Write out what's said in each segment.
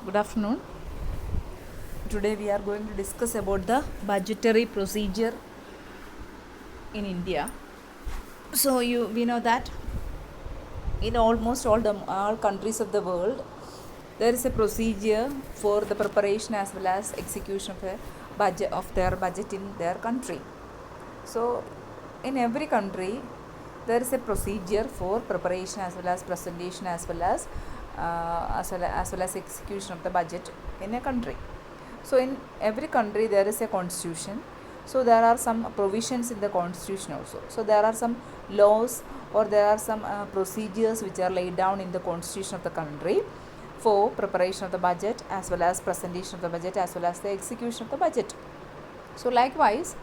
Good afternoon. Today we are going to discuss about the budgetary procedure in India. So we know that in almost all countries of the world there is a procedure for the preparation as well as execution of a budget in their country. So in every country there is a procedure for preparation as well as presentation as well as execution of the budget in a country. So in every country there is a constitution. So there are some provisions in the constitution also. So there are some laws or there are some procedures which are laid down in the constitution of the country for preparation of the budget as well as presentation of the budget as well as the execution of the budget. So likewise,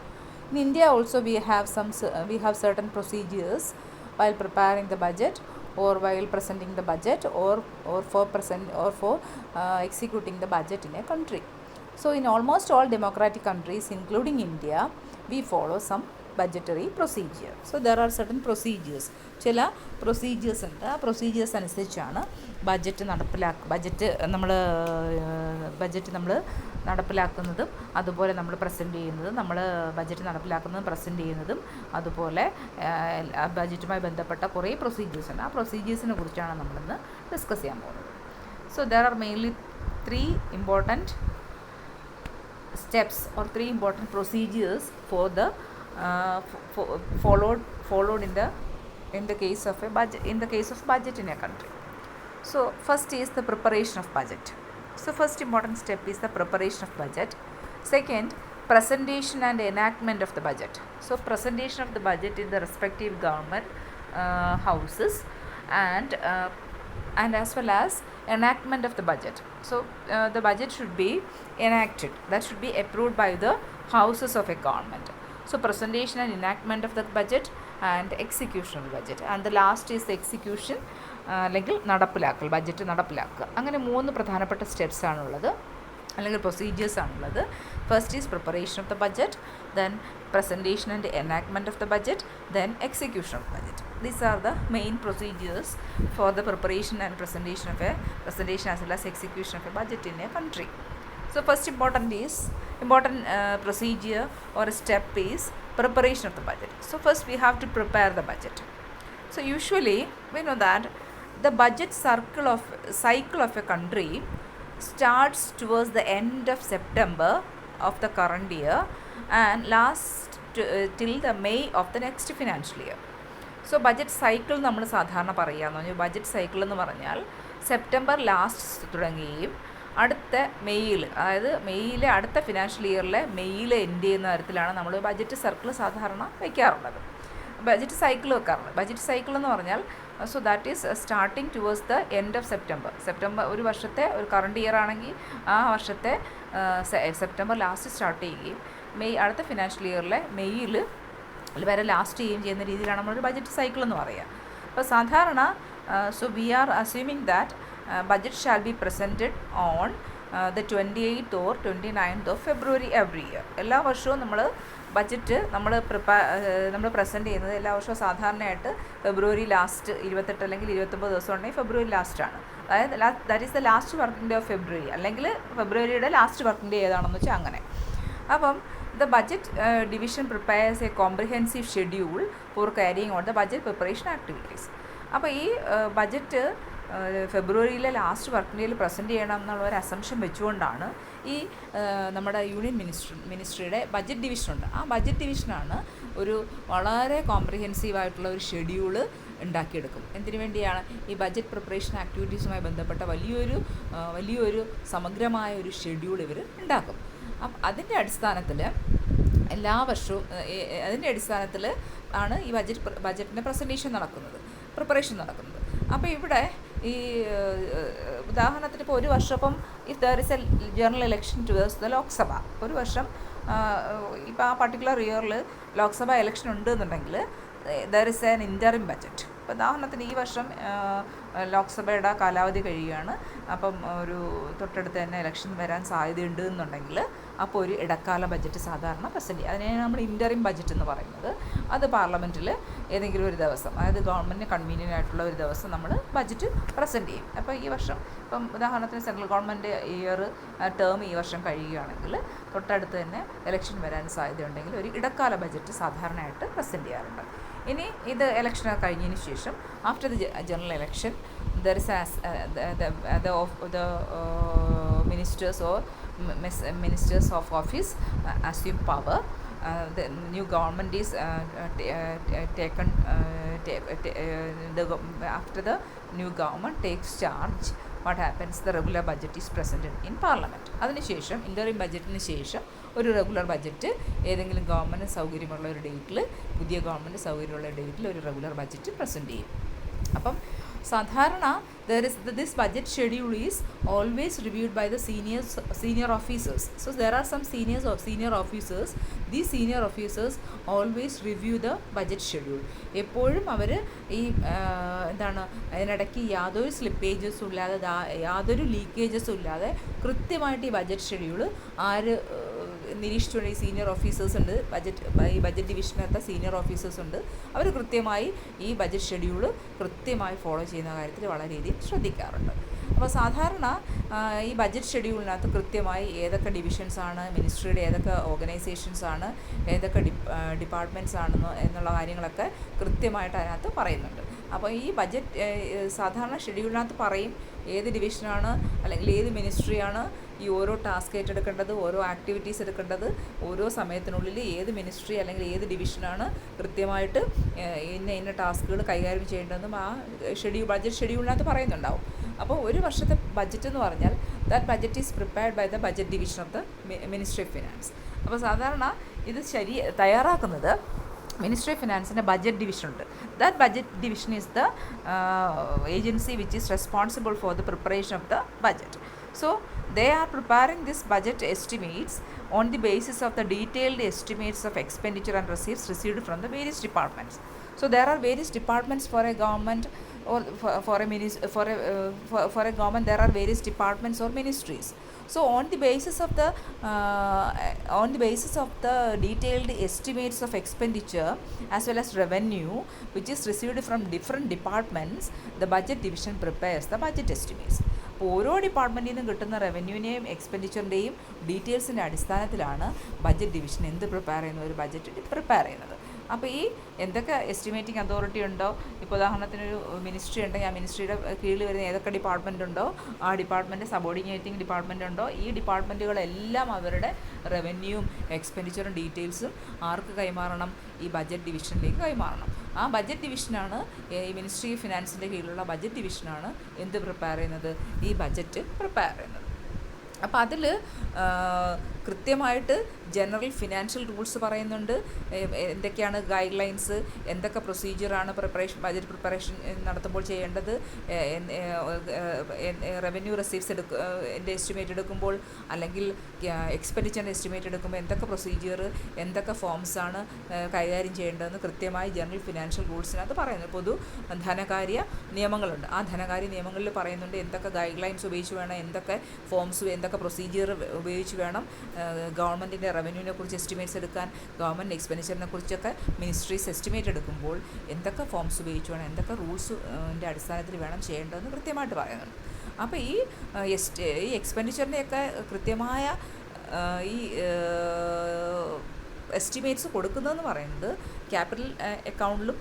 in India also we have certain procedures while preparing the budget or while presenting the budget or for executing the budget in a country. So in almost all democratic countries including India, we follow some budgetary procedure. So there are certain procedures. ചില procedures ഉണ്ട്. ആ procedures അനുസരിച്ചാണ് budget നമ്മൾ നടപ്പിലാക്കുന്നതും അതുപോലെ നമ്മൾ present ചെയ്യുന്നതും budget നടപ്പിലാക്കുന്നതും present ചെയ്യുന്നതും അതുപോലെ ബഡ്ജറ്റുമായി ബന്ധപ്പെട്ട കുറേ പ്രൊസീജിയേഴ്സ് ഉണ്ട്. ആ പ്രൊസീജിയേഴ്സിനെ കുറിച്ചാണ് നമ്മളിന്ന് ഡിസ്കസ് ചെയ്യാൻ പോകുന്നത്. So there are mainly 3 important steps or 3 important procedures for the followed in the case of budget in a country. So first is the preparation of budget. So first important step is the preparation of budget. Second, presentation and enactment of the budget. So presentation of the budget in the respective government houses and as well as enactment of the budget. So the budget should be enacted, that should be approved by the houses of a government. So presentation and enactment of the budget and execution of the budget, and the last is the execution അല്ലെങ്കിൽ നടപ്പിലാക്കൽ, budget നടപ്പിലാക്കുക. അങ്ങനെ 3 പ്രധാനപ്പെട്ട steps ആണുള്ളത് അല്ലെങ്കിൽ procedures ആണുള്ളത്. First is preparation of the budget, then presentation and enactment of the budget, then execution of the budget. These are the main procedures for the preparation and presentation as well as execution of a budget in a country. So first important procedure or step is preparation of the budget. So first we have to prepare the budget. So usually we know that the budget cycle of a country starts towards the end of September of the current year and lasts till the May of the next financial year. So budget cycle നമ്മൾ സാധാരണ പറയാമെന്ന് പറഞ്ഞാൽ budget cycle എന്ന് പറഞ്ഞാൽ September last തുടങ്ങുകയും അടുത്ത മെയ്യിലെ അടുത്ത financial ഇയറിലെ മെയ്യിൽ എൻഡ് ചെയ്യുന്ന തരത്തിലാണ് നമ്മൾ ബഡ്ജറ്റ് സർക്കിൾ സാധാരണ വയ്ക്കാറുള്ളത്, ബഡ്ജറ്റ് സൈക്കിൾ വെക്കാറുള്ളത്. ബഡ്ജറ്റ് സൈക്കിൾ എന്ന് പറഞ്ഞാൽ so that is starting towards the end of September ഒരു വർഷത്തെ ഒരു കറണ്ട് ഇയർ ആണെങ്കിൽ ആ വർഷത്തെ സെപ്റ്റംബർ ലാസ്റ്റ് സ്റ്റാർട്ട് ചെയ്യുകയും അടുത്ത ഫിനാൻഷ്യൽ ഇയറിലെ മെയ്യിൽ വരെ ലാസ്റ്റ് ചെയ്യുന്ന രീതിയിലാണ് നമ്മളൊരു ബഡ്ജറ്റ് സൈക്കിൾ എന്ന് പറയുക. അപ്പോൾ സാധാരണ so we R assuming that budget shall be presented on the 28th or 29th of February every year. എല്ലാ വർഷവും ബഡ്ജറ്റ് നമ്മൾ പ്രസൻറ്റ് ചെയ്യുന്നത് എല്ലാ വർഷവും സാധാരണയായിട്ട് ഫെബ്രുവരി ലാസ്റ്റ് 28 അല്ലെങ്കിൽ 29 ദിവസം ഉണ്ടെങ്കിൽ ഫെബ്രുവരി ലാസ്റ്റാണ്. അതായത് that is the last working day of February, അല്ലെങ്കിൽ ഫെബ്രുവരിയുടെ ലാസ്റ്റ് വർക്കിംഗ് ഡേ ഏതാണെന്ന് വെച്ചാൽ അങ്ങനെ. അപ്പം the budget division prepares a comprehensive schedule for carrying on the budget preparation activities. അപ്പോൾ ഈ ബഡ്ജറ്റ് ഫെബ്രുവരിയിലെ ലാസ്റ്റ് വർക്കിംഗ് ഡേയിൽ പ്രസൻറ്റ് ചെയ്യണം എന്നുള്ള ഒരു അസംഷൻ വെച്ചുകൊണ്ടാണ് ഈ നമ്മുടെ യൂണിയൻ മിനിസ്ട്രിയുടെ ബഡ്ജറ്റ് ഡിവിഷനുണ്ട്. ആ ബഡ്ജറ്റ് ഡിവിഷനാണ് ഒരു വളരെ കോംപ്രിഹെൻസീവായിട്ടുള്ള ഒരു ഷെഡ്യൂള് ഉണ്ടാക്കിയെടുക്കും. എന്തിനു വേണ്ടിയാണ്? ഈ ബഡ്ജറ്റ് പ്രിപ്പറേഷൻ ആക്ടിവിറ്റീസുമായി ബന്ധപ്പെട്ട വലിയൊരു സമഗ്രമായ ഒരു ഷെഡ്യൂൾ ഇവർ ഉണ്ടാക്കും. അപ്പം അതിൻ്റെ അടിസ്ഥാനത്തിൽ എല്ലാ വർഷവും ആണ് ഈ ബഡ്ജറ്റിൻ്റെ പ്രിപ്പറേഷൻ നടക്കുന്നത്. അപ്പോൾ ഇവിടെ ഈ ഉദാഹരണത്തിന് ഇപ്പോൾ ഒരു വർഷം ഇപ്പം if there is a general election towards the Lok Sabha, ഒരു വർഷം ഇപ്പോൾ ആ പർട്ടിക്കുലർ ഇയറിൽ ലോക്സഭ ഇലക്ഷൻ ഉണ്ട് എന്നുണ്ടെങ്കിൽ there is an interim budget. ഇപ്പോൾ ഉദാഹരണത്തിന് ഈ വർഷം ലോക്സഭയുടെ കാലാവധി കഴിയുകയാണ്, അപ്പം ഒരു തൊട്ടടുത്ത് തന്നെ ഇലക്ഷൻ വരാൻ സാധ്യതയുണ്ട് എന്നുണ്ടെങ്കിൽ അപ്പോൾ ഒരു ഇടക്കാല ബഡ്ജറ്റ് സാധാരണ പ്രസൻറ്റ് ചെയ്യും. അതിനെയാണ് നമ്മൾ ഇൻ്ററിം ബഡ്ജറ്റ് എന്ന് പറയുന്നത്. അത് പാർലമെൻറ്റിൽ ഏതെങ്കിലും ഒരു ദിവസം, അതായത് ഗവൺമെൻറ്റിന് കൺവീനിയൻ്റ് ആയിട്ടുള്ള ഒരു ദിവസം നമ്മൾ ബഡ്ജറ്റ് പ്രസൻറ്റ് ചെയ്യും. അപ്പോൾ ഈ വർഷം ഇപ്പം ഉദാഹരണത്തിന് സെൻട്രൽ ഗവൺമെൻറ് ടേം ഈ വർഷം കഴിയുകയാണെങ്കിൽ തൊട്ടടുത്ത് തന്നെ ഇലക്ഷൻ വരാൻ സാധ്യതയുണ്ടെങ്കിൽ ഒരു ഇടക്കാല ബഡ്ജറ്റ് സാധാരണയായിട്ട് പ്രസൻറ്റ് ചെയ്യാറുണ്ട്. ഇനി ഇത് ഇലക്ഷൻ കഴിഞ്ഞതിന് ശേഷം after the general election there is ministers of office assume power. The new government is taken after the new government takes charge. What happens? The regular budget is presented in parliament. അതിനുശേഷം interim ബഡ്ജറ്റിന് ശേഷം ഒരു regular budget ഏതെങ്കിലും government സൗകര്യമുള്ള ഒരു ഡേറ്റിൽ, പുതിയ government സൗകര്യമുള്ള ഡേറ്റിൽ ഒരു regular budget present ചെയ്യും. അപ്പം സാധാരണ this budget schedule is always reviewed by the senior officers. So there are some senior officers. These senior officers always review the budget schedule. എപ്പോഴും അവർ ഈ അതിനിടയ്ക്ക് യാതൊരു സ്ലിപ്പേജസും ഇല്ലാതെ, യാതൊരു ലീക്കേജസും ഇല്ലാതെ കൃത്യമായിട്ട് ഈ ബഡ്ജറ്റ് ഷെഡ്യൂൾ നിരീക്ഷിച്ചുകൊണ്ട് ഈ സീനിയർ ഓഫീസേഴ്സ് ഉണ്ട്, ഈ ബഡ്ജറ്റ് ഡിവിഷനകത്തെ സീനിയർ ഓഫീസേഴ്സ് ഉണ്ട്. അവർ കൃത്യമായി ഈ ബഡ്ജറ്റ് ഷെഡ്യൂൾ കൃത്യമായി ഫോളോ ചെയ്യുന്ന കാര്യത്തിൽ വളരെയധികം ശ്രദ്ധിക്കാറുണ്ട്. അപ്പോൾ സാധാരണ ഈ ബഡ്ജറ്റ് ഷെഡ്യൂളിനകത്ത് കൃത്യമായി ഏതൊക്കെ ഡിവിഷൻസാണ്, മിനിസ്ട്രിയുടെ ഏതൊക്കെ ഓർഗനൈസേഷൻസാണ്, ഏതൊക്കെ ഡിപ്പാർട്ട്മെൻറ്റ്സ് ആണെന്നോ എന്നുള്ള കാര്യങ്ങളൊക്കെ കൃത്യമായിട്ട് അതിനകത്ത് പറയുന്നുണ്ട്. അപ്പോൾ ഈ ബഡ്ജറ്റ് സാധാരണ ഷെഡ്യൂളിനകത്ത് പറയും ഏത് ഡിവിഷനാണ് അല്ലെങ്കിൽ ഏത് മിനിസ്ട്രിയാണ് ഈ ഓരോ ടാസ്ക് ഏറ്റെടുക്കേണ്ടത്, ഓരോ ആക്ടിവിറ്റീസ് എടുക്കേണ്ടത്, ഓരോ സമയത്തിനുള്ളിൽ ഏത് മിനിസ്ട്രി അല്ലെങ്കിൽ ഏത് ഡിവിഷനാണ് കൃത്യമായിട്ട് ഇന്ന ടാസ്കുകൾ കൈകാര്യം ചെയ്യേണ്ടതെന്നും ആ ബഡ്ജറ്റ് ഷെഡ്യൂളിനകത്ത് പറയുന്നുണ്ടാവും. അപ്പോൾ ഒരു വർഷത്തെ ബഡ്ജറ്റ് എന്ന് പറഞ്ഞാൽ that budget is prepared by the budget division of the ministry of finance. അപ്പോൾ സാധാരണ ഇത് തയ്യാറാക്കുന്നത് മിനിസ്ട്രി ഓഫ് ഫിനാൻസിൻ്റെ ബഡ്ജറ്റ് ഡിവിഷൻ ഉണ്ട്. That budget division is the agency which is responsible for the preparation of the budget. So they are preparing this budget estimates on the basis of the detailed estimates of expenditure and receipts received from the various departments. So there are various departments for a government, or for a government there are various departments or ministries. So on the basis of the detailed estimates of expenditure as well as revenue which is received from different departments, the budget division prepares the budget estimates. അപ്പോൾ ഓരോ ഡിപ്പാർട്ട്മെൻറ്റിൽ നിന്നും കിട്ടുന്ന റവന്യൂവിനെയും എക്സ്പെൻഡിച്ചറിൻ്റെയും ഡീറ്റെയിൽസിൻ്റെ അടിസ്ഥാനത്തിലാണ് budget division എന്ത് prepare ചെയ്യുന്ന ഒരു budget prepare ചെയ്യുന്നത്. അപ്പോൾ ഈ എന്തൊക്കെ എസ്റ്റിമേറ്റിംഗ് അതോറിറ്റി ഉണ്ടോ, ഇപ്പോൾ ഉദാഹരണത്തിനൊരു മിനിസ്ട്രി ഉണ്ടെങ്കിൽ ആ മിനിസ്ട്രിയുടെ കീഴിൽ വരുന്ന ഏതൊക്കെ ഡിപ്പാർട്ട്മെൻ്റ് ഉണ്ടോ, ആ ഡിപ്പാർട്ട്മെൻറ്റ് സബോർഡിനേറ്റിംഗ് ഡിപ്പാർട്ട്മെൻ്റ് ഉണ്ടോ, ഈ ഡിപ്പാർട്ട്മെൻറ്റുകളെല്ലാം അവരുടെ റവന്യൂവും എക്സ്പെൻഡിച്ചറും ഡീറ്റെയിൽസും ആർക്ക് കൈമാറണം? ഈ ബഡ്ജറ്റ് ഡിവിഷനിലേക്ക് കൈമാറണം. ആ ബഡ്ജറ്റ് ഡിവിഷനാണ്, ഈ മിനിസ്ട്രി ഓഫ് ഫിനാൻസിൻ്റെ കീഴിലുള്ള ബഡ്ജറ്റ് ഡിവിഷനാണ് എന്ത് പ്രിപ്പയർ ചെയ്യുന്നത്? ഈ ബഡ്ജറ്റ് പ്രിപ്പയർ ചെയ്യുന്നത്. അപ്പോൾ അതിൽ കൃത്യമായിട്ട് ജനറൽ ഫിനാൻഷ്യൽ റൂൾസ് പറയുന്നുണ്ട്. എന്തൊക്കെയാണ് ഗൈഡ് ലൈൻസ്, എന്തൊക്കെ പ്രൊസീജിയറാണ് ബഡ്ജറ്റ് പ്രിപ്പറേഷൻ നടത്തുമ്പോൾ ചെയ്യേണ്ടത്, റവന്യൂ റെസീപ്റ്റ്സ് എസ്റ്റിമേറ്റ് എടുക്കുമ്പോൾ അല്ലെങ്കിൽ എക്സ്പെൻഡിച്ചറിൻ്റെ എസ്റ്റിമേറ്റ് എടുക്കുമ്പോൾ എന്തൊക്കെ പ്രൊസീജിയർ, എന്തൊക്കെ ഫോംസാണ് കൈകാര്യം ചെയ്യേണ്ടതെന്ന് കൃത്യമായി ജനറൽ ഫിനാൻഷ്യൽ റൂൾസിനകത്ത് പറയുന്നു. പൊതു ധനകാര്യ നിയമങ്ങളുണ്ട്. ആ ധനകാര്യ നിയമങ്ങളിൽ പറയുന്നുണ്ട് എന്തൊക്കെ ഗൈഡ് ലൈൻസ് ഉപയോഗിച്ച് വേണം, എന്തൊക്കെ ഫോംസ്, എന്തൊക്കെ പ്രൊസീജിയർ ഉപയോഗിച്ച് വേണം ഗവൺമെൻറ്റിൻ്റെ റവന്യൂവിനെ കുറിച്ച് എസ്റ്റിമേറ്റ്സ് എടുക്കാൻ, ഗവൺമെൻറ് എക്സ്പെൻഡിച്ചറിനെ കുറിച്ചൊക്കെ മിനിസ്ട്രീസ് എസ്റ്റിമേറ്റ് എടുക്കുമ്പോൾ എന്തൊക്കെ ഫോംസ് ഉപയോഗിച്ച് വേണം, എന്തൊക്കെ റൂൾസിൻ്റെ അടിസ്ഥാനത്തിൽ വേണം ചെയ്യേണ്ടതെന്ന് കൃത്യമായിട്ട് പറയുന്നുണ്ട്. അപ്പോൾ ഈ എക്സ്പെൻഡിച്ചറിൻ്റെയൊക്കെ കൃത്യമായ ഈ എസ്റ്റിമേറ്റ്സ് കൊടുക്കുന്നതെന്ന് പറയുന്നത് ക്യാപിറ്റൽ അക്കൗണ്ടിലും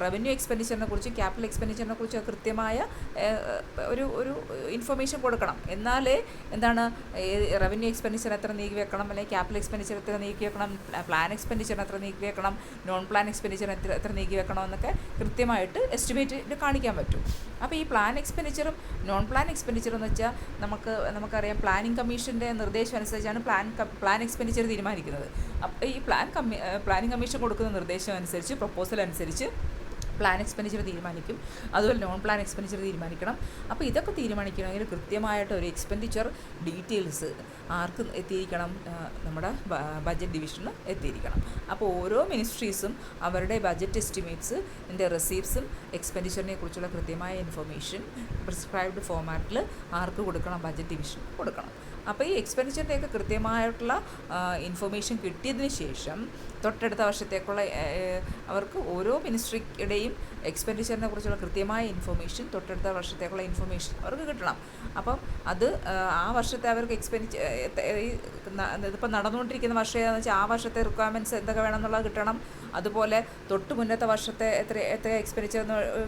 റവന്യൂ എക്സ്പെൻഡിച്ചറിനെ കുറിച്ച്, ക്യാപിറ്റൽ എക്സ്പെൻഡിച്ചറിനെ കുറിച്ച് കൃത്യമായ ഒരു ഇൻഫർമേഷൻ കൊടുക്കണം. എന്നാലേ എന്താണ് റവന്യൂ എക്സ്പെൻഡിച്ചർ എത്ര നീക്കി വെക്കണം, അല്ലെങ്കിൽ ക്യാപിറ്റൽ എക്സ്പെൻഡിച്ചർ എത്ര നീക്കി വെക്കണം, പ്ലാൻ എക്സ്പെൻഡിച്ചർ എത്ര നീക്കി വെക്കണം, നോൺ പ്ലാൻ എക്സ്പെൻഡിച്ചർ എത്ര നീക്കി വെക്കണം എന്നൊക്കെ കൃത്യമായിട്ട് എസ്റ്റിമേറ്റ് കാണിക്കാൻ പറ്റും. അപ്പോൾ ഈ പ്ലാൻ എക്സ്പെൻഡിച്ചറും നോൺ പ്ലാൻ എക്സ്പെൻഡിച്ചറും എന്ന് വെച്ചാൽ നമുക്കറിയാം പ്ലാനിംഗ് കമ്മീഷൻ്റെ നിർദ്ദേശം അനുസരിച്ചാണ് പ്ലാൻ എക്സ്പെൻഡിച്ചർ തീരുമാനിക്കുന്നത്. അപ്പോൾ ഈ പ്ലാനിംഗ് കമ്മീഷൻ കൊടുക്കുന്ന നിർദ്ദേശം അനുസരിച്ച്, പ്രപ്പോസൽ അനുസരിച്ച് പ്ലാൻ എക്സ്പെൻഡിച്ചർ തീരുമാനിക്കും, അതുപോലെ നോൺ പ്ലാൻ എക്സ്പെൻഡിച്ചർ തീരുമാനിക്കണം. അപ്പോൾ ഇതൊക്കെ തീരുമാനിക്കണമെങ്കിൽ കൃത്യമായിട്ട് ഒരു എക്സ്പെൻഡിച്ചർ ഡീറ്റെയിൽസ് ആർക്ക് എത്തിയിരിക്കണം? നമ്മുടെ ബഡ്ജറ്റ് ഡിവിഷനിൽ എത്തിയിരിക്കണം. അപ്പോൾ ഓരോ മിനിസ്ട്രീസും അവരുടെ ബഡ്ജറ്റ് എസ്റ്റിമേറ്റ്സ് റെസീപ്റ്റ്സും എക്സ്പെൻഡിച്ചറിനെ കുറിച്ചുള്ള കൃത്യമായ ഇൻഫർമേഷൻ പ്രിസ്ക്രൈബ്ഡ് ഫോമാറ്റിൽ ആർക്ക് കൊടുക്കണം? ബഡ്ജറ്റ് ഡിവിഷൻ കൊടുക്കണം. അപ്പോൾ ഈ എക്സ്പെൻഡിച്ചറിൻ്റെയൊക്കെ കൃത്യമായിട്ടുള്ള ഇൻഫർമേഷൻ കിട്ടിയതിന് ശേഷം തൊട്ടടുത്ത വർഷത്തേക്കുള്ള അവർക്ക് ഓരോ മിനിസ്ട്രിയുടെയും എക്സ്പെൻഡിച്ചറിനെ കുറിച്ചുള്ള കൃത്യമായ ഇൻഫർമേഷൻ തൊട്ടടുത്ത വർഷത്തേക്കുള്ള ഇൻഫർമേഷൻ അവർക്ക് കിട്ടണം. അപ്പം അത് ആ വർഷത്തെ അവർക്ക് ഇതിപ്പോൾ നടന്നുകൊണ്ടിരിക്കുന്ന വർഷം ഏതാണെന്ന് വെച്ചാൽ ആ വർഷത്തെ റിക്വയർമെൻറ്റ്സ് എന്തൊക്കെ വേണമെന്നുള്ളത് കിട്ടണം. അതുപോലെ തൊട്ട് മുന്നത്തെ വർഷത്തെ എത്ര എക്സ്പെൻഡിച്ചർ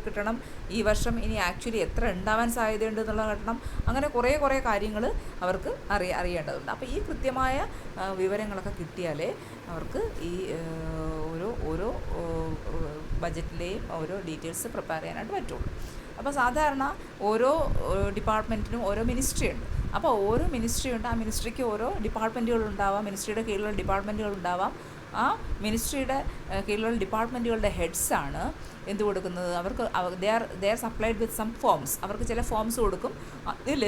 കിട്ടണം, ഈ വർഷം ഇനി ആക്ച്വലി എത്ര ഉണ്ടാവാൻ സാധ്യതയുണ്ട് എന്നുള്ളത് കിട്ടണം. അങ്ങനെ കുറേ കാര്യങ്ങൾ അവർക്ക് അറിയേണ്ടതുണ്ട്. അപ്പോൾ ഈ കൃത്യമായ വിവരങ്ങളൊക്കെ കിട്ടിയാലേ അവർക്ക് ഈ ഓരോ ബഡ്ജറ്റിലെയും ഓരോ ഡീറ്റെയിൽസ് പ്രിപ്പയർ ചെയ്യാനായിട്ട് പറ്റുള്ളൂ. അപ്പോൾ സാധാരണ ഓരോ ഡിപ്പാർട്ട്മെൻറ്റിനും ഓരോ മിനിസ്ട്രി ഉണ്ട്. അപ്പോൾ ഓരോ മിനിസ്ട്രി ഉണ്ട്, ആ മിനിസ്ട്രിക്ക് ഓരോ ഡിപ്പാർട്ട്മെൻറ്റുകളുണ്ടാവാം, മിനിസ്ട്രിയുടെ കീഴിലുള്ള ഡിപ്പാർട്ട്മെൻറ്റുകളുണ്ടാവാം. ആ മിനിസ്ട്രിയുടെ കീഴിലുള്ള ഡിപ്പാർട്ട്മെൻറ്റുകളുടെ ഹെഡ്സാണ് എന്ത് കൊടുക്കുന്നത്? അവർക്ക് they are supplied with some forms. അവർക്ക് ചില ഫോംസ് കൊടുക്കും. അതിൽ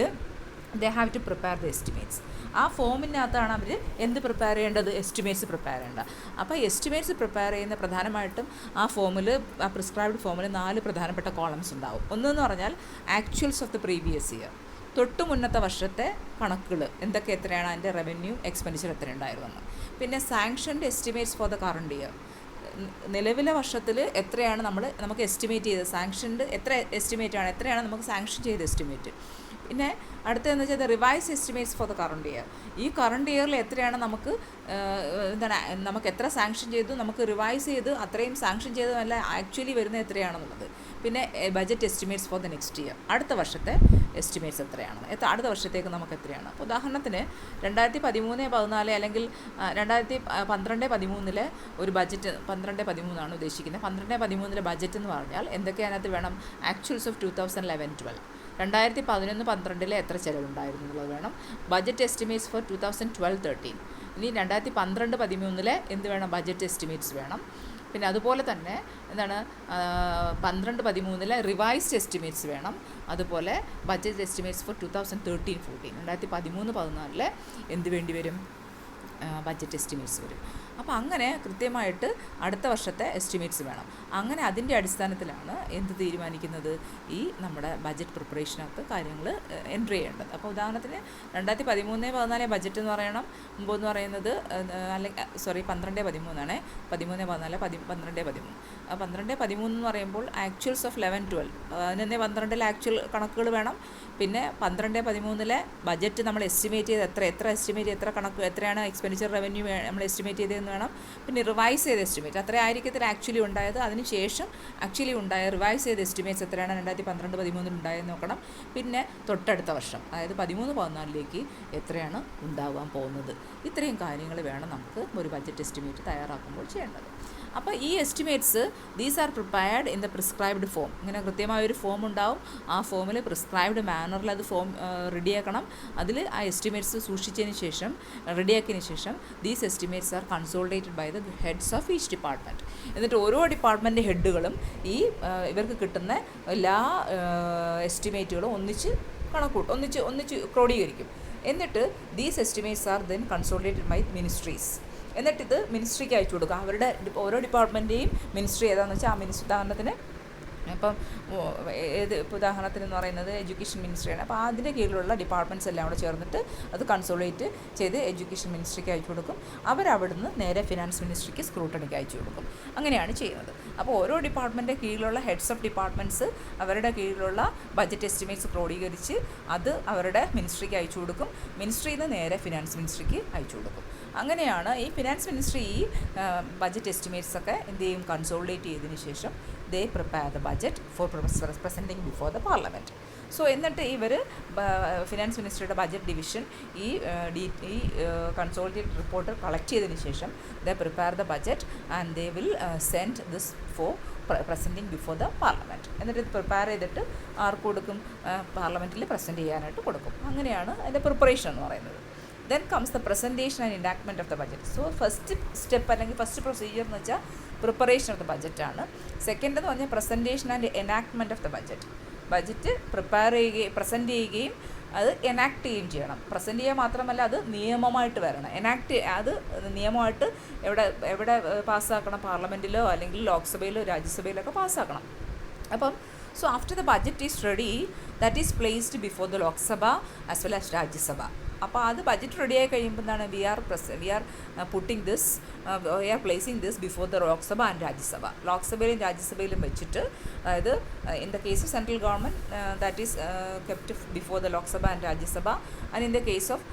they have to prepare the estimates. ആ ഫോമിനകത്താണ് അവർ എന്ത് പ്രിപ്പയർ ചെയ്യേണ്ടത്? എസ്റ്റിമേറ്റ്സ് പ്രിപ്പയർ ചെയ്യേണ്ടത്. അപ്പോൾ എസ്റ്റിമേറ്റ്സ് പ്രിപ്പയർ ചെയ്യുന്ന പ്രധാനമായിട്ടും ആ പ്രിസ്ക്രൈബ്ഡ് ഫോമിൽ 4 പ്രധാനപ്പെട്ട കോളംസ് ഉണ്ടാവും. ഒന്നെന്ന് പറഞ്ഞാൽ actuals of the previous year, തൊട്ട് മുന്നത്തെ വർഷത്തെ കണക്കുകൾ എന്തൊക്കെ, എത്രയാണ് അതിൻ്റെ റവന്യൂ എക്സ്പെൻഡിച്ചർ എത്ര ഉണ്ടായിരുന്നെന്ന്. പിന്നെ sanctioned estimates for the current year, നിലവിലെ വർഷത്തിൽ എത്രയാണ് നമുക്ക് എസ്റ്റിമേറ്റ് ചെയ്തത്, സാങ്ഷൻഡ് എത്രയാണ് നമുക്ക് സാങ്ഷൻ ചെയ്ത എസ്റ്റിമേറ്റ്. പിന്നെ അടുത്തതെന്ന് വെച്ചാൽ revise estimates for the current year, ഈ കറണ്ട് ഇയറിൽ എത്രയാണ് നമുക്ക് എത്ര സാങ്ഷൻ ചെയ്തു, നമുക്ക് റിവൈസ് ചെയ്ത് അത്രയും സാങ്ഷൻ ചെയ്തതല്ല ആക്ച്വലി വരുന്നത് എത്രയാണെന്നുള്ളത്. പിന്നെ budget estimates for the next year, അടുത്ത വർഷത്തെ എസ്റ്റിമേറ്റ്സ് എത്രയാണ്, അടുത്ത വർഷത്തേക്ക് നമുക്ക് എത്രയാണ്. അപ്പോൾ ഉദാഹരണത്തിന് 2013-14 അല്ലെങ്കിൽ 2012-13 ഒരു ബഡ്ജറ്റ്, 12-13 ഉദ്ദേശിക്കുന്നത്. 12-13 ബഡ്ജറ്റ് എന്ന് പറഞ്ഞാൽ എന്തൊക്കെ അതിനകത്ത് വേണം? ആക്ച്വൽസ് ഓഫ് 2011-12, 2011-12 എത്ര ചിലവുണ്ടായിരുന്നു എന്നുള്ളത് വേണം. Budget estimates for 2012-13. ഇനി 2012-13 എന്ത് വേണം? ബഡ്ജറ്റ് എസ്റ്റിമേറ്റ്സ് വേണം. പിന്നെ അതുപോലെ തന്നെ 12-13 റിവൈസ്ഡ് എസ്റ്റിമേറ്റ്സ് വേണം. അതുപോലെ ബഡ്ജറ്റ് എസ്റ്റിമേറ്റ്സ് ഫോർ 2013-14, 2013-14 എന്ത് വേണ്ടി വരും? ബഡ്ജറ്റ് എസ്റ്റിമേറ്റ്സ് വരും. അപ്പോൾ അങ്ങനെ കൃത്യമായിട്ട് അടുത്ത വർഷത്തെ എസ്റ്റിമേറ്റ്സ് വേണം. അങ്ങനെ അതിൻ്റെ അടിസ്ഥാനത്തിലാണ് എന്ത് തീരുമാനിക്കുന്നത്? ഈ നമ്മുടെ ബഡ്ജറ്റ് പ്രിപ്പറേഷനകത്ത് കാര്യങ്ങൾ എൻട്രി ചെയ്യേണ്ടത്. അപ്പോൾ ഉദാഹരണത്തിന് 2013-14 ബഡ്ജറ്റ് എന്ന് പറയണം. മുമ്പെന്ന് പറയുന്നത് 12-13 ആണ്. 13-14, 12-13. 12-13 എന്ന് പറയുമ്പോൾ ആക്ച്വൽസ് ഓഫ് 11-12, 11-12 ആക്ച്വൽ കണക്കുകൾ വേണം. പിന്നെ 12-13 ബഡ്ജറ്റ് നമ്മൾ എസ്റ്റിമേറ്റ് ചെയ്ത് എത്ര കണക്ക്, എത്രയാണ് എക്സ്പെൻഡിച്ചർ റവന്യൂ നമ്മൾ എസ്റ്റിമേറ്റ് ചെയ്തതെന്ന് വേണം. പിന്നെ റിവൈസ് ചെയ്ത എസ്റ്റിമേറ്റ്, അത്ര ആയിരിക്കത്തില്ല ആക്ച്വലി ഉണ്ടായത്, അതിനുശേഷം ആക്ച്വലി ഉണ്ടായ റിവൈസ് ചെയ്ത എസ്റ്റിമേറ്റ്സ് എത്രയാണ് 2012-13 ഉണ്ടായെന്ന് നോക്കണം. പിന്നെ തൊട്ടടുത്ത വർഷം, അതായത് 13-14 എത്രയാണ് ഉണ്ടാകാൻ പോകുന്നത്. ഇത്രയും കാര്യങ്ങൾ വേണം നമുക്ക് ഒരു ബഡ്ജറ്റ് എസ്റ്റിമേറ്റ് തയ്യാറാക്കുമ്പോൾ ചെയ്യേണ്ടത്. അപ്പോൾ ഈ estimates these are prepared in the prescribed form. ഇങ്ങനെ കൃത്യമായൊരു ഫോം ഉണ്ടാവും. ആ ഫോമിൽ പ്രിസ്ക്രൈബ്ഡ് മാനറിൽ അത് ഫോം റെഡിയാക്കണം. അതിൽ ആ എസ്റ്റിമേറ്റ്സ് സൂക്ഷിച്ചതിന് ശേഷം, റെഡിയാക്കിയതിന് ശേഷം these estimates are consolidated by the heads of each department. എന്നിട്ട് ഓരോ ഡിപ്പാർട്ട്മെൻറ്റ് ഹെഡുകളും ഈ ഇവർക്ക് കിട്ടുന്ന എല്ലാ എസ്റ്റിമേറ്റുകളും ഒന്നിച്ച് ക്രോഡീകരിക്കും. എന്നിട്ട് these estimates are then consolidated by ministries. എന്നിട്ടിത് മിനിസ്ട്രിക്ക് അയച്ചു കൊടുക്കുക. അവരുടെ ഓരോ ഡിപ്പാർട്ട്മെൻറ്റെയും മിനിസ്ട്രി ഏതാണെന്ന് വെച്ചാൽ ആ മിനിസ്ട്രി, ഉദാഹരണത്തിന് ഇപ്പം ഉദാഹരണത്തിന് എന്ന് പറയുന്നത് എഡ്യൂക്കേഷൻ മിനിസ്ട്രിയാണ്. അപ്പോൾ അതിൻ്റെ കീഴിലുള്ള ഡിപ്പാർട്ട്മെൻറ്റ്സ് എല്ലാം കൂടെ ചേർന്നിട്ട് അത് കൺസോളേറ്റ് ചെയ്ത് എഡ്യൂക്കേഷൻ മിനിസ്ട്രിക്ക് അയച്ചു കൊടുക്കും. അവരവിടുന്ന് നേരെ ഫിനാൻസ് മിനിസ്ട്രിക്ക് സ്ക്രൂട്ടണിക്ക് അയച്ചു കൊടുക്കും. അങ്ങനെയാണ് ചെയ്യുന്നത്. അപ്പോൾ ഓരോ ഡിപ്പാർട്ട്മെൻറ്റിൻ്റെ കീഴിലുള്ള ഹെഡ്സ് ഓഫ് ഡിപ്പാർട്ട്മെൻറ്റ്സ് അവരുടെ കീഴിലുള്ള ബഡ്ജറ്റ് എസ്റ്റിമേറ്റ്സ് ക്രോഡീകരിച്ച് അത് അവരുടെ മിനിസ്ട്രിക്ക് അയച്ചു കൊടുക്കും. മിനിസ്ട്രിയിൽ നിന്ന് നേരെ ഫിനാൻസ് മിനിസ്ട്രിക്ക് അയച്ചു കൊടുക്കും. അങ്ങനെയാണ് ഈ ഫിനാൻസ് മിനിസ്ട്രി ഈ ബഡ്ജറ്റ് എസ്റ്റിമേറ്റ്സ് ഒക്കെ എന്ത് ചെയ്യും? കൺസോളിഡേറ്റ് ചെയ്തതിന് ശേഷം they prepare the budget for presenting before the parliament. So എന്നിട്ട് ഇവർ ഫിനാൻസ് മിനിസ്ട്രിയുടെ ബഡ്ജറ്റ് ഡിവിഷൻ ഈ കൺസോളിഡേറ്റഡ് റിപ്പോർട്ട് കളക്ട് ചെയ്തതിന് ശേഷം they prepare the budget and they will send this for presenting before the parliament. എന്നിട്ട് ഇത് പ്രിപ്പയർ ചെയ്തിട്ട് ആർക്ക് കൊടുക്കും? പാർലമെൻറ്റിൽ പ്രസൻറ്റ് ചെയ്യാനായിട്ട് കൊടുക്കും. അങ്ങനെയാണ് അതിൻ്റെ പ്രിപ്പറേഷൻ എന്ന് പറയുന്നത്. Then comes the presentation and enactment of the budget. So first step അല്ലെങ്കിൽ ഫസ്റ്റ് പ്രൊസീജിയർ എന്ന് വെച്ചാൽ പ്രിപ്പറേഷൻ ഓഫ് ദ ബജറ്റാണ്. സെക്കൻഡ് എന്ന് പറഞ്ഞാൽ presentation and enactment of the budget prepare ചെയ്യുകയും പ്രസൻറ്റ് ചെയ്യുകയും അത് എനാക്ട് ചെയ്യുകയും ചെയ്യണം. പ്രസൻറ്റ് ചെയ്യുക മാത്രമല്ല, അത് നിയമമായിട്ട് വരണം. അത് നിയമമായിട്ട് എവിടെ പാസ്സാക്കണം? പാർലമെൻറ്റിലോ അല്ലെങ്കിൽ ലോക്സഭയിലോ രാജ്യസഭയിലൊക്കെ പാസ്സാക്കണം. അപ്പം so after the budget is ready, that is placed before the Lok Sabha as well as Rajya Sabha. അപ്പോൾ അത് ബഡ്ജറ്റ് റെഡി ആയി കഴിയുമ്പോൾ എന്താണ് we are putting this we are placing this before the Lok Sabha and Rajya Sabha. ലോക്സഭയിലും രാജ്യസഭയിലും വെച്ചിട്ട്, അതായത് in the case of central government that is kept before the Lok Sabha and Rajya Sabha, and in the case of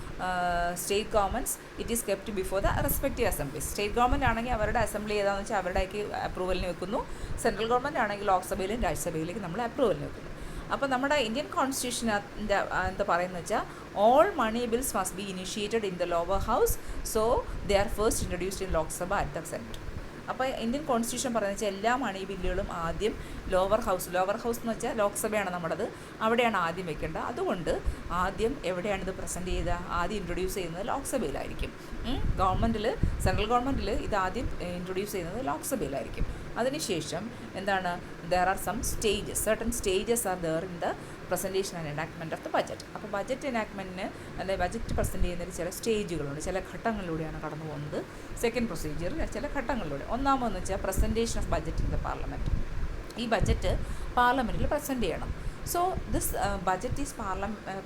state governments it is kept before the respective assemblies. State government ആണെങ്കിൽ അവരുടെ assembly ഏതാണെന്ന് വെച്ചാൽ അവരുടേക്ക് അപ്രൂവലിന് വെക്കുന്നു. Central government ആണെങ്കിൽ ലോക്സഭയിലും രാജ്യസഭയിലേക്ക് നമ്മൾ അപ്രൂവലിന് വെക്കുന്നു. അപ്പോൾ നമ്മുടെ ഇന്ത്യൻ കോൺസ്റ്റിറ്റ്യൂഷൻ എന്താ പറയുന്നത് വെച്ചാൽ all money bills must be initiated in the lower house, so they are first introduced in Lok Sabha at the Senate. അപ്പോൾ ഇന്ത്യൻ കോൺസ്റ്റിറ്റ്യൂഷൻ പറയുന്നത് വെച്ചാൽ എല്ലാ മണി ബില്ലുകളും ആദ്യം ലോവർ ഹൗസ് എന്ന് വെച്ചാൽ ലോക്സഭയാണ് നമ്മുടേത്, അവിടെയാണ് ആദ്യം വെക്കേണ്ടത്. അതുകൊണ്ട് ആദ്യം എവിടെയാണിത് പ്രസൻറ്റ് ചെയ്ത് ആദ്യം ഇൻട്രൊഡ്യൂസ് ചെയ്യുന്നത് ലോക്സഭയിലായിരിക്കും. സെൻട്രൽ ഗവൺമെൻറ്റിൽ ഇത് ആദ്യം ഇൻട്രൊഡ്യൂസ് ചെയ്യുന്നത് ലോക്സഭയിലായിരിക്കും. അതിനുശേഷം എന്താണ്, there are some stages, certain stages are there in the presentation and enactment of the budget. അപ്പോൾ ബജറ്റ് എനാക്ട്മെൻറ്റിന് അല്ലെങ്കിൽ ബജറ്റ് പ്രസൻറ്റ് ചെയ്യുന്നതിൽ ചില സ്റ്റേജുകളുണ്ട്, ചില ഘട്ടങ്ങളിലൂടെയാണ് കടന്നു പോകുന്നത്. സെക്കൻഡ് പ്രൊസീജിയറിൽ ചില ഘട്ടങ്ങളിലൂടെ. ഒന്നാമതെന്ന് വെച്ചാൽ presentation of budget in the parliament. ഈ ബജറ്റ് പാർലമെൻറ്റിൽ പ്രസൻറ്റ് ചെയ്യണം. So this budget is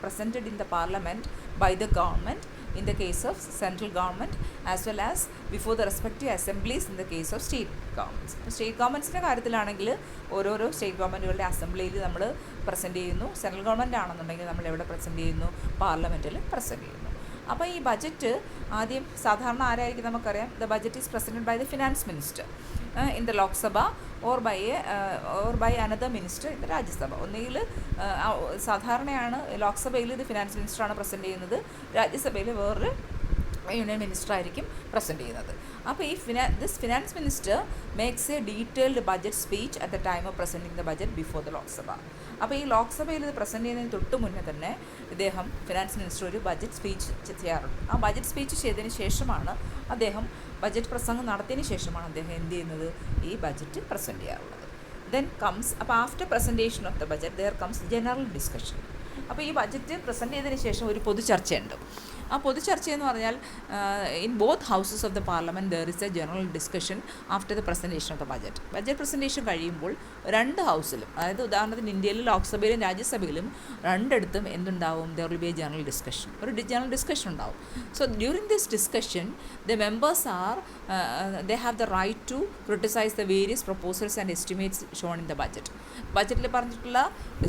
presented in the parliament by the government in the case of central government as well as before the respective assemblies in the case of state governments. State ഗവൺമെൻറ്റ്സിൻ്റെ കാര്യത്തിലാണെങ്കിൽ ഓരോരോ state ഗവൺമെൻറ്റുകളുടെ അസംബ്ലിയിൽ നമ്മൾ present ചെയ്യുന്നു. Central government ആണെന്നുണ്ടെങ്കിൽ നമ്മൾ എവിടെ present ചെയ്യുന്നു? പാർലമെൻറ്റിൽ പ്രസൻറ്റ് ചെയ്യുന്നു. അപ്പോൾ ഈ ബജറ്റ് ആദ്യം സാധാരണ ആരായിരിക്കും നമുക്കറിയാം, the budget is presented by the finance minister in the Lok Sabha or by another minister in the Rajya Sabha. ഒന്നുകിൽ സാധാരണയാണ് ലോക്സഭയിൽ ഇത് ഫിനാൻസ് മിനിസ്റ്ററാണ് പ്രസൻറ്റ് ചെയ്യുന്നത്, രാജ്യസഭയിൽ വേറൊരു യൂണിയൻ മിനിസ്റ്റർ ആയിരിക്കും പ്രസൻറ്റ് ചെയ്യുന്നത്. അപ്പോൾ ഈ this finance minister makes A detailed budget speech at the time of presenting the budget before the Lok Sabha. അപ്പോൾ ഈ ലോക്സഭയിൽ ഇത് പ്രസൻറ്റ് ചെയ്യുന്നതിന് തൊട്ട് മുന്നേ തന്നെ ഇദ്ദേഹം ഫിനാൻസ് മിനിസ്റ്റർ ഒരു ബജറ്റ് സ്പീച്ച് ചെയ്യാറുണ്ട്. ആ ബജറ്റ് സ്പീച്ച് ചെയ്തതിന് ശേഷമാണ് അദ്ദേഹം ബജറ്റ് പ്രസംഗം നടത്തിയതിന് ശേഷമാണ് അദ്ദേഹം എന്ത് ചെയ്യുന്നത്? ഈ ബജറ്റ് പ്രസൻറ്റ് ചെയ്യാറുള്ളത്. ദെൻ കംസ്, അപ്പോൾ after presentation of the budget there comes general discussion. അപ്പോൾ ഈ ബജറ്റ് പ്രസൻറ്റ് ചെയ്തതിന് ശേഷം ഒരു പൊതുചർച്ചയുണ്ട്. ആ പൊതുചർച്ചയെന്ന് പറഞ്ഞാൽ in both houses of the parliament there is a general discussion after the presentation of the budget presentation കഴിയുമ്പോൾ രണ്ട് ഹൗസിലും, അതായത് ഉദാഹരണത്തിന് ഇന്ത്യയിലും ലോക്സഭയിലും രാജ്യസഭയിലും രണ്ടിടത്തും എന്തുണ്ടാവും? There will be a general discussion, ഒരു ജനറൽ ഡിസ്കഷൻ ഉണ്ടാവും. So during this discussion the members they have the right to criticise the various proposals and estimates shown in the ബജറ്റിൽ പറഞ്ഞിട്ടുള്ള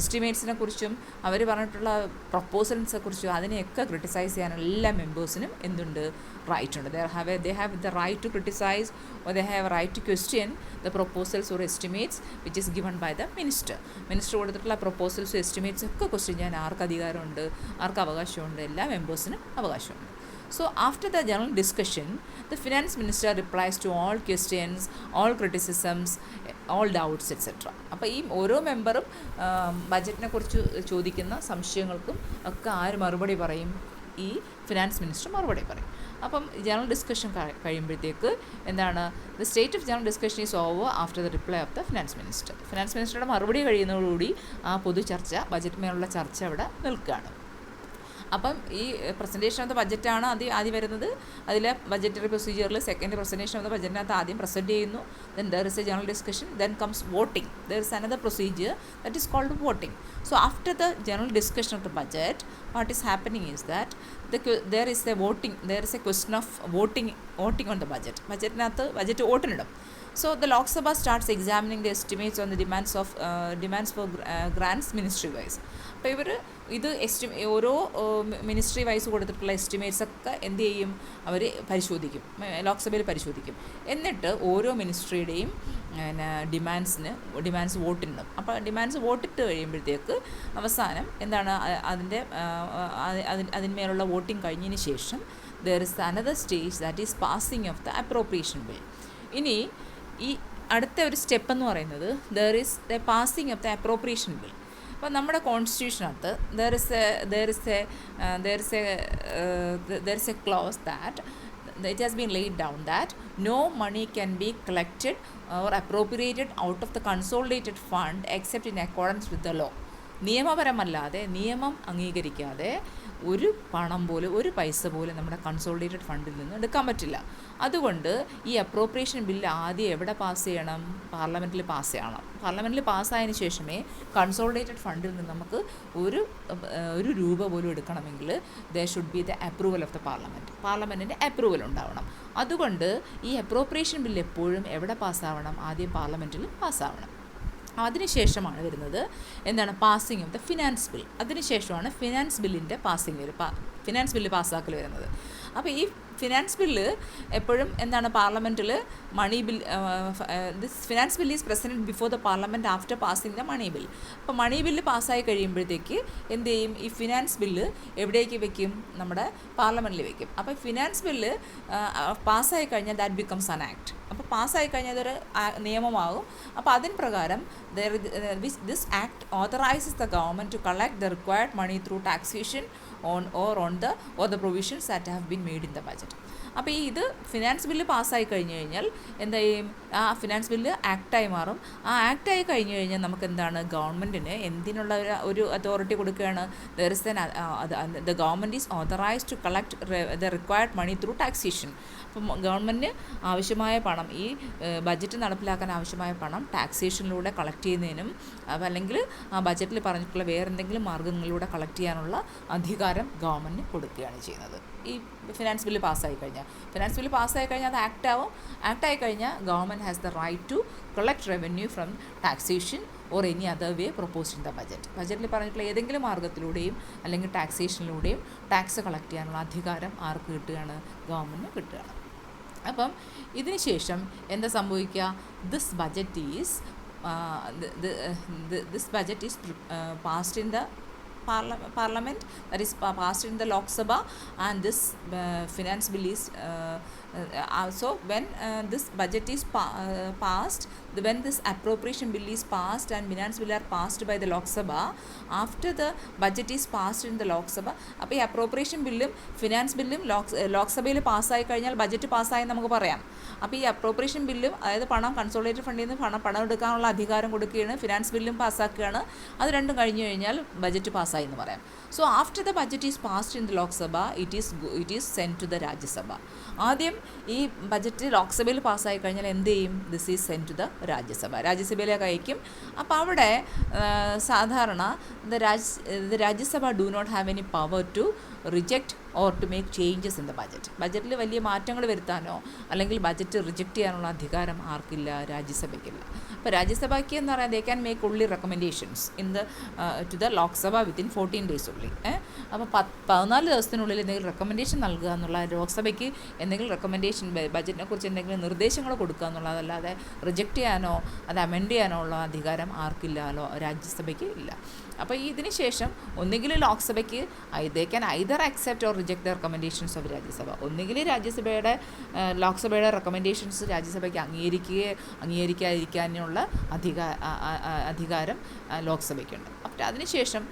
എസ്റ്റിമേറ്റ്സിനെ കുറിച്ചും അവർ പറഞ്ഞിട്ടുള്ള പ്രൊപ്പോസൽസിനെ കുറിച്ചും അതിനെയൊക്കെ ക്രിട്ടിസൈസ് ചെയ്യാനുള്ള എല്ലാ മെമ്പേഴ്സിനും എന്തുണ്ട്? റൈറ്റ് ഉണ്ട്. They have the right to criticize or they have a right to question the proposals or estimates which is given by the minister. Minister കൊടുത്തിട്ടുള്ള പ്രൊപ്പോസൽസും എസ്റ്റിമേറ്റ്സും ഒക്കെ ക്വസ്റ്റ്യൻ ചെയ്യാൻ ആർക്ക് അധികാരമുണ്ട്? ആർക്ക് അവകാശമുണ്ട്? എല്ലാ മെമ്പേഴ്സിനും അവകാശമുണ്ട്. So after the general discussion, the finance minister replies to all questions, all criticisms, all doubts, etc. അപ്പോൾ ഈ ഓരോ മെമ്പറും ബജറ്റിനെ കുറിച്ച് ചോദിക്കുന്ന സംശയങ്ങൾക്കും ഒക്കെ ആര് മറുപടി പറയും? ഈ ഫിനാൻസ് മിനിസ്റ്റർ മറുപടി പറയും. അപ്പം ജനറൽ ഡിസ്കഷൻ കഴിയുമ്പോഴത്തേക്ക് എന്താണ്? The state of general discussion is over after the reply of the finance മിനിസ്റ്ററുടെ മറുപടി കഴിയുന്നതോടുകൂടി ആ പൊതു ചർച്ച, ബജറ്റിന്മേലുള്ള ചർച്ച അവിടെ നിൽക്കുകയാണ്. അപ്പം ഈ പ്രസൻറ്റേഷൻ ഓഫ് ദ ബജറ്റാണ് ആദ്യം വരുന്നത്. അതിൽ ബജറ്ററി പ്രൊസീജിയറിൽ സെക്കൻഡ് പ്രസൻറ്റേഷൻ ഓഫ് ദ ബജറ്റിനകത്ത് ആദ്യം പ്രസൻറ്റ് ചെയ്യുന്നു. Then there is a general discussion, then comes voting. There is another procedure that is called voting. So after the general discussion of the budget what is happening is that there is a question of voting on the ബജറ്റിനകത്ത് budget വോട്ടിനിടും. So the Lok Sabha starts examining the estimates on the demands for grants ministry wise. അപ്പോൾ ഇത് ഓരോ ministry vice കൊടുത്തിട്ടുള്ള estimates ഒക്കെ എന്ത് ചെയ്യും? അവർ പരിശോധിക്കും, ലോക്സഭയിൽ പരിശോധിക്കും. എന്നിട്ട് ഓരോ മിനിസ്ട്രിയുടെയും ഡിമാൻഡ്സ് വോട്ടിനിടും. അപ്പോൾ ഡിമാൻഡ്സ് വോട്ടിട്ട് കഴിയുമ്പോഴത്തേക്ക് അവസാനം എന്താണ്? അതിന്മേലുള്ള വോട്ടിംഗ് കഴിഞ്ഞതിന് ശേഷം there is another stage that is passing of the appropriation bill. ഇനി ഈ അടുത്ത ഒരു സ്റ്റെപ്പ് എന്ന് പറയുന്നത് there is the passing of the appropriation bill. അപ്പോൾ നമ്മുടെ കോൺസ്റ്റിറ്റ്യൂഷനകത്ത് there is a clause that it has been laid down that no money can be collected or appropriated out of the consolidated fund except in accordance with the law. നിയമപരമല്ലാതെ നിയമം അംഗീകരിക്കാതെ ഒരു പണം പോലും ഒരു പൈസ പോലും നമ്മുടെ കൺസോളിഡേറ്റഡ് ഫണ്ടിൽ നിന്ന് എടുക്കാൻ പറ്റില്ല. അതുകൊണ്ട് ഈ അപ്രോപ്രിയേഷൻ ബില്ല് ആദ്യം എവിടെ പാസ് ചെയ്യണം? പാർലമെൻറ്റിൽ പാസ് ചെയ്യണം. പാർലമെൻറ്റിൽ പാസ്സായതിനു ശേഷമേ കൺസോളിഡേറ്റഡ് ഫണ്ടിൽ നിന്ന് നമുക്ക് ഒരു രൂപ പോലും എടുക്കണമെങ്കിൽ there should be the approval of the പാർലമെൻറ്റിൻ്റെ അപ്രൂവൽ ഉണ്ടാവണം. അതുകൊണ്ട് ഈ അപ്രോപ്രിയേഷൻ ബില്ല് എപ്പോഴും എവിടെ പാസ്സാവണം? ആദ്യം പാർലമെൻറ്റിൽ പാസ്സാവണം. അതിനുശേഷമാണ് വരുന്നത് എന്താണ്? Passing of the finance bill. അതിനുശേഷമാണ് ഫിനാൻസ് ബില്ലിൻ്റെ ഫിനാൻസ് ബില്ല് പാസ്സാക്കൽ വരുന്നത്. അപ്പോൾ ഈ ഫിനാൻസ് ബില്ല് എപ്പോഴും എന്താണ്? പാർലമെൻറ്റിൽ money bill, this finance bill is present before the parliament after passing the money bill. അപ്പോൾ മണി ബില്ല് പാസ്സായി കഴിയുമ്പോഴത്തേക്ക് എന്ത് ചെയ്യും? ഈ ഫിനാൻസ് ബില്ല് എവിടേക്ക് വെക്കും? നമ്മുടെ പാർലമെൻറ്റിൽ വെക്കും. അപ്പോൾ ഫിനാൻസ് ബില്ല് പാസ്സായി കഴിഞ്ഞാൽ ദാറ്റ് ബിക്കംസ് ആൻ ആക്ട്. അപ്പോൾ പാസ്സായി കഴിഞ്ഞാൽ അതൊരു നിയമമാകും. അപ്പോൾ അതിന് പ്രകാരം this act authorises the government to collect the required money through taxation on the provisions that have been made in the budget. അപ്പോൾ ഇത് ഫിനാൻസ് ബില്ല് പാസ്സായി കഴിഞ്ഞ് കഴിഞ്ഞാൽ എന്താ ചെയ്യും? ആ ഫിനാൻസ് ബില്ല് ആക്റ്റായി മാറും. ആ ആക്റ്റായി കഴിഞ്ഞ് കഴിഞ്ഞാൽ നമുക്ക് എന്താണ്? ഗവൺമെൻറ്റിന് എന്തിനുള്ള ഒരു അതോറിറ്റി കൊടുക്കുകയാണ്? The government is authorised to collect the required money through taxation. അപ്പം ഗവൺമെൻറ്റിന് ആവശ്യമായ പണം, ഈ ബഡ്ജറ്റ് നടപ്പിലാക്കാൻ ആവശ്യമായ പണം ടാക്സേഷനിലൂടെ കളക്ട് ചെയ്യുന്നതിനും അല്ലെങ്കിൽ ആ ബഡ്ജറ്റിൽ പറഞ്ഞിട്ടുള്ള വേറെന്തെങ്കിലും മാർഗ്ഗങ്ങളിലൂടെ കളക്ട് ചെയ്യാനുള്ള അധികാരം ഗവൺമെൻറ്റിന് കൊടുക്കുകയാണ് ചെയ്യുന്നത്. ഈ ഫിനാൻസ് ബില്ല് പാസ്സായി കഴിഞ്ഞാൽ അത് ആക്റ്റായി കഴിഞ്ഞാൽ government has the right to collect revenue from taxation or any other way proposed in the ബഡ്ജറ്റിൽ പറഞ്ഞിട്ടുള്ള ഏതെങ്കിലും മാർഗ്ഗത്തിലൂടെയും അല്ലെങ്കിൽ ടാക്സേഷനിലൂടെയും ടാക്സ് കളക്ട് ചെയ്യാനുള്ള അധികാരം ആർക്ക് കിട്ടുകയാണ്? ഗവൺമെൻറ്റിന് കിട്ടുകയാണ്. അപ്പം ഇതിന് ശേഷം എന്താ സംഭവിക്കുക? This budget is passed in the Parliament, that is passed in the Lok Sabha, and this finance bill is so when this budget is passed, when this appropriation bill is passed and finance bill are passed by the Lok Sabha, after the budget is passed in the Lok Sabha, അപ്പോൾ ഈ appropriation ബില്ലും finance ബില്ലും ലോക് സഭയിൽ പാസ്സായി കഴിഞ്ഞാൽ budget പാസ്സായി നമുക്ക് പറയാം. അപ്പോൾ ഈ അപ്രോപ്രിയേഷൻ ബില്ലും, അതായത് പണം കൺസോളിഡേറ്റഡ് ഫണ്ടിൽ നിന്ന് പണം എടുക്കാനുള്ള അധികാരം കൊടുക്കുകയാണ്, ഫിനാൻസ് ബില്ലും പാസ്സാക്കുകയാണ്. അത് രണ്ടും കഴിഞ്ഞ് കഴിഞ്ഞാൽ ബഡ്ജറ്റ് പാസ്സായി എന്ന് പറയാം. So after the budget is passed in the Lok Sabha, it is send to the Rajya Sabha. ആദ്യം ഈ ബഡ്ജറ്റ് ലോക്സഭയിൽ പാസ്സായി കഴിഞ്ഞാൽ എന്ത് ചെയ്യും? This is send to the രാജ്യസഭയിലേക്ക് അയക്കും. അപ്പോൾ അവിടെ സാധാരണ Rajya Sabha do not have any power to reject or to make changes in the ബഡ്ജറ്റിൽ വലിയ മാറ്റങ്ങൾ വരുത്താനോ അല്ലെങ്കിൽ ബഡ്ജറ്റ് റിജക്റ്റ് ചെയ്യാനുള്ള അധികാരം ആർക്കില്ല? രാജ്യസഭയ്ക്കില്ല. അപ്പോൾ രാജ്യസഭയ്ക്ക് എന്ന് പറയാൻ they can make only recommendations to the Lok Sabha within 14 days ഉള്ളി. അപ്പോൾ 14 ദിവസത്തിനുള്ളിൽ എന്തെങ്കിലും റെക്കമെൻഡേഷൻ നൽകുക എന്നുള്ള, ലോക്സഭയ്ക്ക് എന്തെങ്കിലും റെക്കമെൻഡേഷൻ ബഡ്ജറ്റിനെ കുറിച്ച് എന്തെങ്കിലും നിർദ്ദേശങ്ങൾ കൊടുക്കുക എന്നുള്ളതല്ലാതെ റിജക്റ്റ് ചെയ്യാനോ അത് അമെൻഡ് ചെയ്യാനോ ഉള്ള അധികാരം ആർക്കില്ലല്ലോ? രാജ്യസഭയ്ക്ക് ഇല്ല. അപ്പോൾ ഇതിന് ശേഷം ഒന്നുകിൽ ലോക്സഭയ്ക്ക് they can either accept or reject the recommendations of Rajya Sabha. ഒന്നുകിൽ ലോക്സഭയുടെ റെക്കമെൻഡേഷൻസ് രാജ്യസഭയ്ക്ക് അംഗീകരിക്കാതിരിക്കാനുള്ള അധികാരം ലോക്സഭയ്ക്കുണ്ട്. അപ്പോൾ അതിനുശേഷം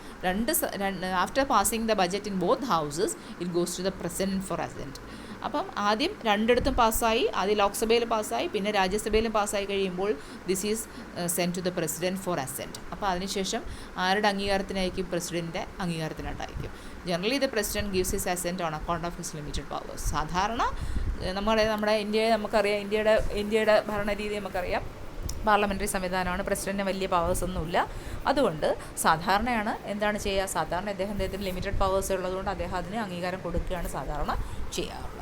after passing the budget in both houses it goes to the president for assent. അപ്പം ആദ്യം രണ്ടിടത്തും പാസ്സായി, ആദ്യം ലോക്സഭയിൽ പാസ്സായി, പിന്നെ രാജ്യസഭയിലും പാസ്സായി കഴിയുമ്പോൾ this is send to the president for assent. അപ്പോൾ അതിനുശേഷം ആരുടെ അംഗീകാരത്തിനായിരിക്കും? പ്രസിഡൻറ്റിൻ്റെ അംഗീകാരത്തിനായിട്ടായിരിക്കും. Generally the president gives his assent on account of his limited powers. സാധാരണ നമ്മുടെ ഇന്ത്യയെ നമുക്കറിയാം, ഇന്ത്യയുടെ ഭരണരീതി നമുക്കറിയാം, പാർലമെൻ്ററി സംവിധാനമാണ്. പ്രസിഡൻറ്റിന് വലിയ പവേഴ്സ് ഒന്നുമില്ല. അതുകൊണ്ട് സാധാരണയാണ് എന്താണ് ചെയ്യുക? സാധാരണ അദ്ദേഹത്തിന് ലിമിറ്റഡ് പവേഴ്സ് ഉള്ളതുകൊണ്ട് അദ്ദേഹം അതിന് അംഗീകാരം കൊടുക്കുകയാണ് സാധാരണ ചെയ്യാറുള്ളത്.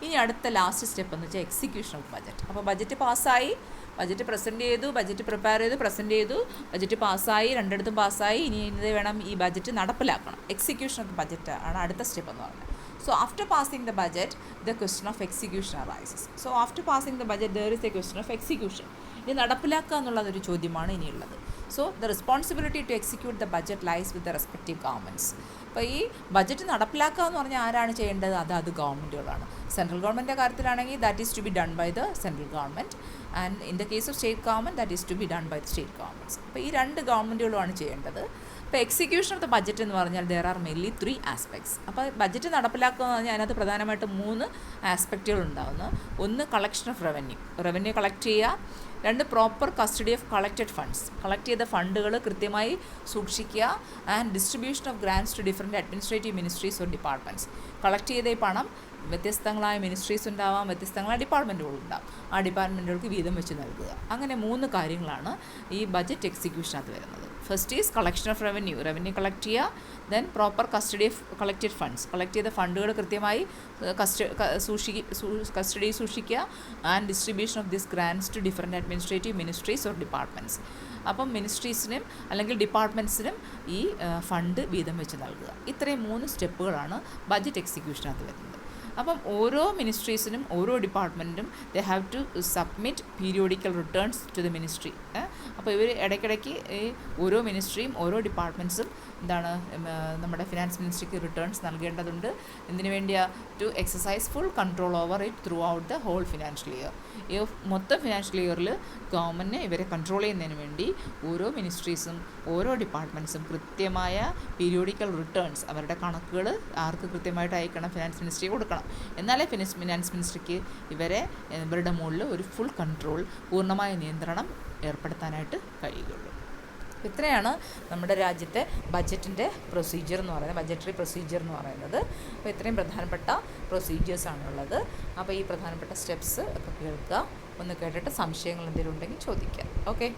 ഇനി അടുത്ത ലാസ്റ്റ് സ്റ്റെപ്പ് എന്ന് വെച്ചാൽ എക്സിക്യൂഷൻ ഓഫ് ബഡ്ജറ്റ്. അപ്പോൾ ബഡ്ജറ്റ് പാസ്സായി, ബഡ്ജറ്റ് പ്രസൻറ്റ് ചെയ്തു, ബഡ്ജറ്റ് പ്രിപ്പയർ ചെയ്തു, പ്രസൻറ്റ് ചെയ്തു, ബഡ്ജറ്റ് പാസ്സായി, രണ്ടിടത്തും പാസ്സായി. ഇനി ഇത് വേണം ഈ ബഡ്ജറ്റ് നടപ്പിലാക്കണം. എക്സിക്യൂഷൻ ഓഫ് ബഡ്ജറ്റ് ആണ് അടുത്ത സ്റ്റെപ്പ് എന്ന് പറയുന്നത്. So after passing the budget, the question of execution arises. So after passing the budget, there is a question of execution. ഇത് നടപ്പിലാക്കുക എന്നുള്ളതൊരു ചോദ്യമാണ് ഇനിയുള്ളത്. So the responsibility to execute the budget lies with the respective governments. അപ്പോൾ ഈ budget നടപ്പിലാക്കുക എന്ന് പറഞ്ഞാൽ ആരാണ് ചെയ്യേണ്ടത്? അത് ഗവൺമെൻറ്റുകളാണ്. സെൻട്രൽ ഗവൺമെൻറ്റിൻ്റെ കാര്യത്തിലാണെങ്കിൽ that is to be done by the central government, and in the case of state government that is to be done by the state governments. അപ്പോൾ ഈ രണ്ട് ഗവൺമെൻറ്റുകളുമാണ് ചെയ്യേണ്ടത്. ഇപ്പോൾ എക്സിക്യൂഷൻ ഓഫ് ദ ബഡ്ജറ്റ് എന്ന് പറഞ്ഞാൽ ദർ ആർ മെയിൻലി 3 ആസ്പെക്ട്സ്. അപ്പോൾ budget നടപ്പിലാക്കുക എന്ന് പറഞ്ഞാൽ അതിനകത്ത് പ്രധാനമായിട്ട് 3 ആസ്പെക്റ്റുകൾ ഉണ്ടാകുന്നു. ഒന്ന് കളക്ഷൻ ഓഫ് റവന്യൂ കളക്ട് ചെയ്യുക. 2 proper custody of collected funds, collect ചെയ്ത ഫണ്ടുകൾ കൃത്യമായി സൂക്ഷിക്കുക. And distribution of grants to different administrative ministries or departments, collect ചെയ്ത ഈ പണം വ്യത്യസ്തങ്ങളായ മിനിസ്ട്രീസ് ഉണ്ടാവാം, വ്യത്യസ്തങ്ങളായ ഡിപ്പാർട്ട്മെൻറ്റുകൾ ഉണ്ടാവും, ആ ഡിപ്പാർട്ട്മെൻറ്റുകൾക്ക് വീതം വെച്ച് നൽകുക. അങ്ങനെ 3 കാര്യങ്ങളാണ് ഈ ബഡ്ജറ്റ് എക്സിക്യൂഷനകത്ത് വരുന്നത്. First is collection of revenue collect ചെയ്യുക. Then proper custody of collected funds, collect ചെയ്ത ഫണ്ടുകൾ കൃത്യമായി കസ്റ്റഡി സൂക്ഷിക്കുക. And distribution of this grants to different administrative ministries or departments, അപ്പം മിനിസ്ട്രീസിനും അല്ലെങ്കിൽ ഡിപ്പാർട്ട്മെൻറ്റ്സിനും ഈ ഫണ്ട് വീതം വെച്ച് നൽകുക. ഇത്രയും 3 സ്റ്റെപ്പുകളാണ് ബഡ്ജറ്റ് എക്സിക്യൂഷനകത്ത് വരുന്നത്. അപ്പം ഓരോ മിനിസ്ട്രീസിനും ഓരോ ഡിപ്പാർട്ട്മെൻറ്റും they have to submit periodical returns to the ministry. അപ്പോൾ ഇവർ ഇടയ്ക്കിടയ്ക്ക് ഈ ഓരോ മിനിസ്ട്രിയും ഓരോ ഡിപ്പാർട്ട്മെൻറ്റ്സും നമ്മുടെ ഫിനാൻസ് മിനിസ്ട്രിക്ക് റിട്ടേൺസ് നൽകേണ്ടതുണ്ട്. എന്തിനു വേണ്ടിയാ? To exercise full control over it throughout the whole financial year. ഈ മൊത്തം ഫിനാൻഷ്യൽ ഇയറിൽ ഗവൺമെൻറ്റിനെ ഇവരെ കൺട്രോൾ ചെയ്യുന്നതിന് വേണ്ടി ഓരോ മിനിസ്ട്രീസും ഓരോ ഡിപ്പാർട്ട്മെൻറ്റ്സും കൃത്യമായ പീരിയോഡിക്കൽ റിട്ടേൺസ്, അവരുടെ കണക്കുകൾ ആർക്ക് കൃത്യമായിട്ട് അയക്കണം? ഫിനാൻസ് മിനിസ്ട്രി കൊടുക്കണം. എന്നാലേ ഫിനാൻസ് മിനിസ്ട്രിക്ക് ഇവരുടെ മുകളിൽ ഒരു ഫുൾ കൺട്രോൾ, പൂർണ്ണമായ നിയന്ത്രണം ഏർപ്പെടുത്താനായിട്ട് കഴിയുകയുള്ളൂ. ഇത്രയാണ് നമ്മുടെ രാജ്യത്തെ ബഡ്ജറ്റിൻ്റെ പ്രൊസീജിയർ എന്ന് പറയുന്നത്, ബഡ്ജറ്ററി പ്രൊസീജിയർ എന്ന് പറയുന്നത്. അപ്പോൾ ഇത്രയും പ്രധാനപ്പെട്ട പ്രൊസീജിയേഴ്സാണുള്ളത്. അപ്പോൾ ഈ പ്രധാനപ്പെട്ട സ്റ്റെപ്സ് ഒക്കെ കേൾക്കുക, ഒന്ന് കേട്ടിട്ട് സംശയങ്ങൾ എന്തെങ്കിലും ഉണ്ടെങ്കിൽ ചോദിക്കുക. ഓക്കെ.